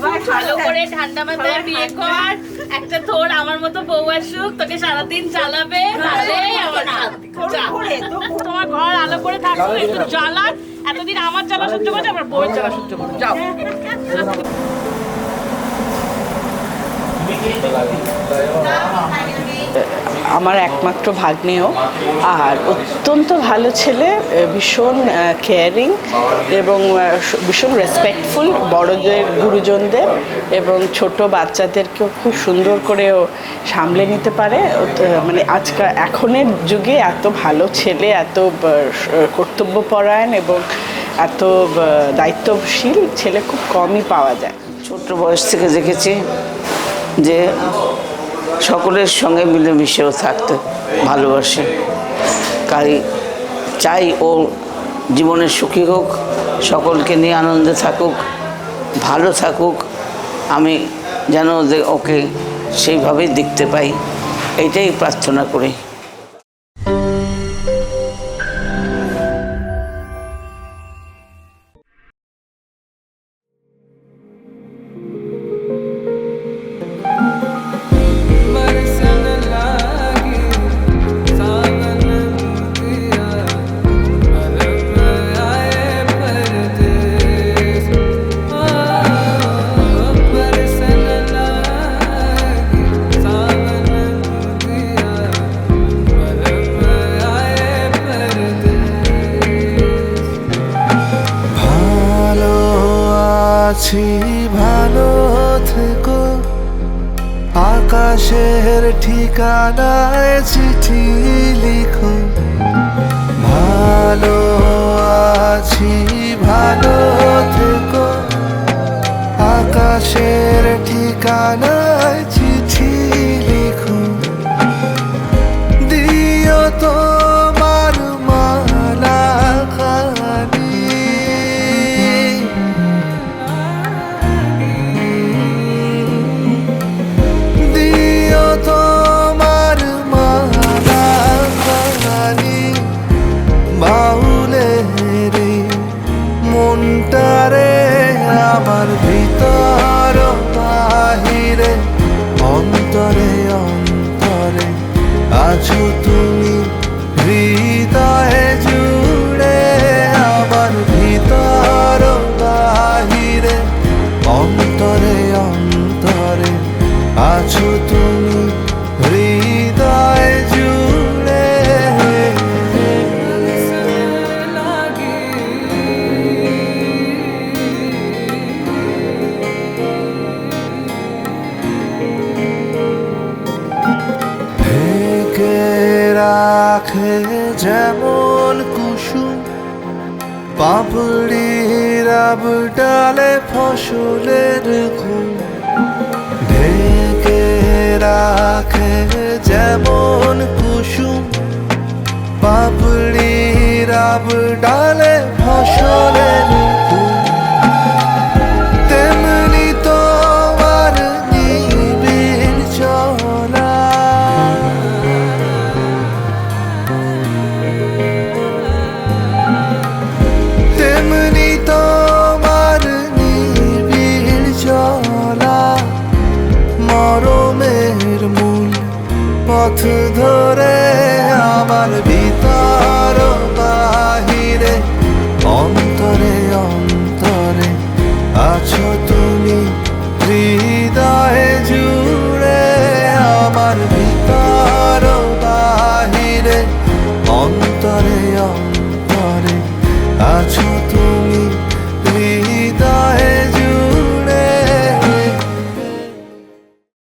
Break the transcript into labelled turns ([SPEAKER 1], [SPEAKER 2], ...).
[SPEAKER 1] ভালো করে ঠান্ডা মাথায় বিয়ে কর, একটা তোর আমার মতো বউ আসুক, তোকে সারাদিন চালাবে, তাহলেই আমার শান্তি। তোমার ঘর আলো করে থাকো, একটু জ্বালা, এতদিন আমার জ্বালা সহ্য করছে, আমার বউয়ের জ্বালা সহ্য করো, যাও।
[SPEAKER 2] আমার একমাত্র ভাগ্নেও, আর অত্যন্ত ভালো ছেলে, ভীষণ কেয়ারিং এবং ভীষণ রেসপেক্টফুল বড়দের, গুরুজনদের এবং ছোট বাচ্চাদেরকেও খুব সুন্দর করেও সামলে নিতে পারে। মানে আজকাল এখনের যুগে এত ভালো ছেলে, এত কর্তব্যপরায়ণ এবং এত দায়িত্বশীল ছেলে খুব কমই পাওয়া যায়।
[SPEAKER 3] ছোট বয়স থেকে দেখেছি যে সকলের সঙ্গে মিলেমিশেও থাকতে ভালোবাসে, তাই চাই ও জীবনের সুখী হোক, সকলকে নিয়ে আনন্দে থাকুক, ভালো থাকুক। আমি যেন ওকে সেইভাবেই দেখতে পাই, এইটাই প্রার্থনা করি।
[SPEAKER 4] ভালো থেকো, আকাশের ঠিকানায় চিঠি লিখো। ভালো আছি, ভালো থেকো, আকাশের ঠিকানায় চিঠি লিখো। দিও তোমার মালা খানি, মনটারে আমার ভিতর বাহিরে, অন্তরে অন্তরে আছো তুমি, হৃদয়ে জুড়ে আমার ভিতর বাহিরে, অন্তরে অন্তরে আছো তুমি, হৃদয়ে জুড়ে। রাখে যেমন কুসুম পাপড়ির আবডালে ফসলের ঘুম, ঢেকে রাখে যেমন কুসুম পাপড়ির আবডালে ফসলের ঘুম, তেমনি তোমার নিবিড় চলা, তেমনি তোমার নিবিড় চলা, মরমের মূল পথ ধরে আমার ভিতর বাহিরে, অন্তরে অন্তরে আছো তুমি, হৃদয়ে জুড়ে আমার ভিতর বাহিরে, অন্তরে অন্তরে আছো।